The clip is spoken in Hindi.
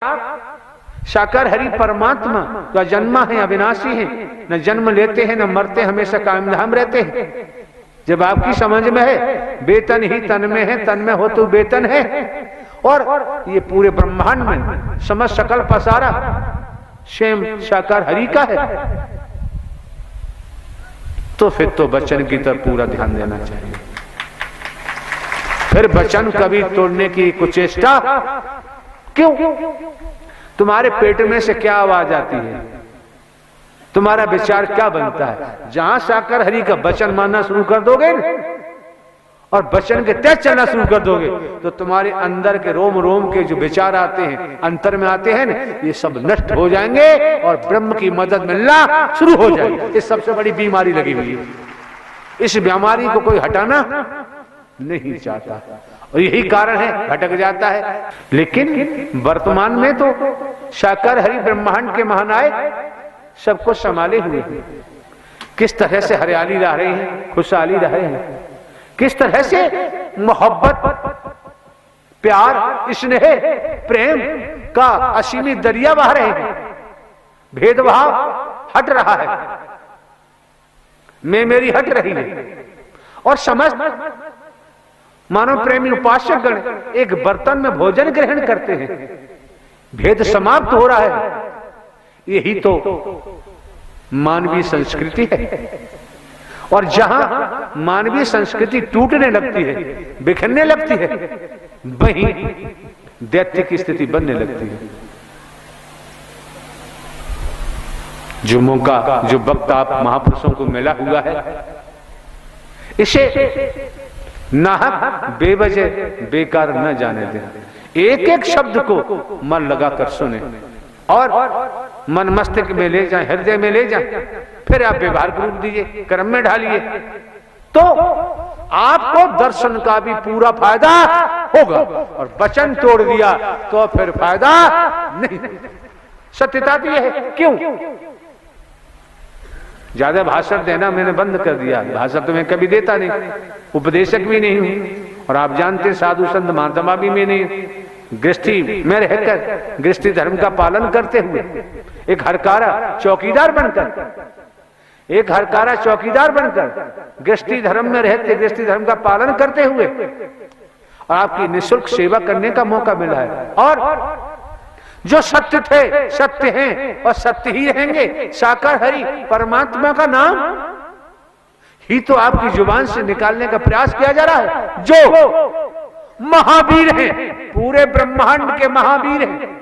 साकार हरि परमात्मा जो जन्मा है, अविनाशी है, न जन्म लेते हैं न मरते, हमेशा कायम धाम रहते हैं। जब आपकी समझ में है वेतन ही तन में है, तन में हो तो वेतन है, और ये पूरे ब्रह्मांड में समस्त सकल पसारा स्वयं साकार हरि का है, तो फिर तो वचन की तरफ पूरा ध्यान देना चाहिए। फिर वचन कभी तोड़ने की कुचेष्टा क्यों? तुम्हारे पेट में से क्या आवाज आती है, तुम्हारा विचार क्या बनता है? जहां साकार हरि का वचन मानना शुरू कर दोगे और वचन के तहत चलना शुरू कर दोगे, तो तुम्हारे अंदर के रोम रोम के जो विचार आते हैं, अंतर में आते हैं ना, ये सब नष्ट हो जाएंगे और ब्रह्म की मदद मिलना शुरू हो जाएगी। इस सबसे बड़ी बीमारी लगी हुई है, इस बीमारी को कोई हटाना नहीं चाहता और यही कारण है भटक जाता है। लेकिन वर्तमान में तो साकार हरि ब्रह्मांड के महानायक सबको संभाले हुए हैं। किस तरह से हरियाली रह रही है, खुशहाली रह रहे हैं, किस तरह से मोहब्बत, प्यार, स्नेह, प्रेम का असीमित दरिया बह रहे हैं। भेदभाव हट रहा है, मैं मेरी हट रही है, और समझ मानव प्रेमी उपासक गण एक बर्तन में भोजन ग्रहण करते हैं। भेद समाप्त हो रहा है। यही तो मानवीय संस्कृति है। और जहां मानवीय संस्कृति टूटने लगती है, बिखरने लगती है, वहीं दैत्य की स्थिति बनने लगती है। जो मौका, जो वक्त आप महापुरुषों को मिला हुआ है, इसे नाहक बेवजह बेकार न जाने दें। एक एक शब्द को मन लगाकर सुने और मन मस्तिष्क में ले जाएं, हृदय में ले जाएं, फिर आप व्यवहार रूप दीजिए, कर्म में ढालिए, तो आपको दर्शन का भी पूरा फायदा होगा। और वचन तोड़ दिया तो फिर फायदा नहीं। सत्यता तो यह है। क्यों? ज्यादा भाषण देना मैंने बंद कर दिया। भाषण तो मैं कभी देता नहीं, उपदेशक भी नहीं हूं, और आप जानते साधु संत महात्मा भी मैं नहीं। गृहस्थी में रहकर गृहस्थी धर्म का पालन करते हुए एक हरकारा चौकीदार बनकर, एक हरकारा चौकीदार बनकर गृहस्थी धर्म में रहते, गृहस्थी धर्म का पालन करते हुए, और आपकी निःशुल्क सेवा करने का मौका मिला है। और जो सत्य थे, सत्य हैं और सत्य ही रहेंगे। साकार हरि परमात्मा का नाम ही तो आपकी जुबान से निकालने का प्रयास किया जा रहा है। जो महावीर हैं, पूरे ब्रह्मांड के महावीर हैं,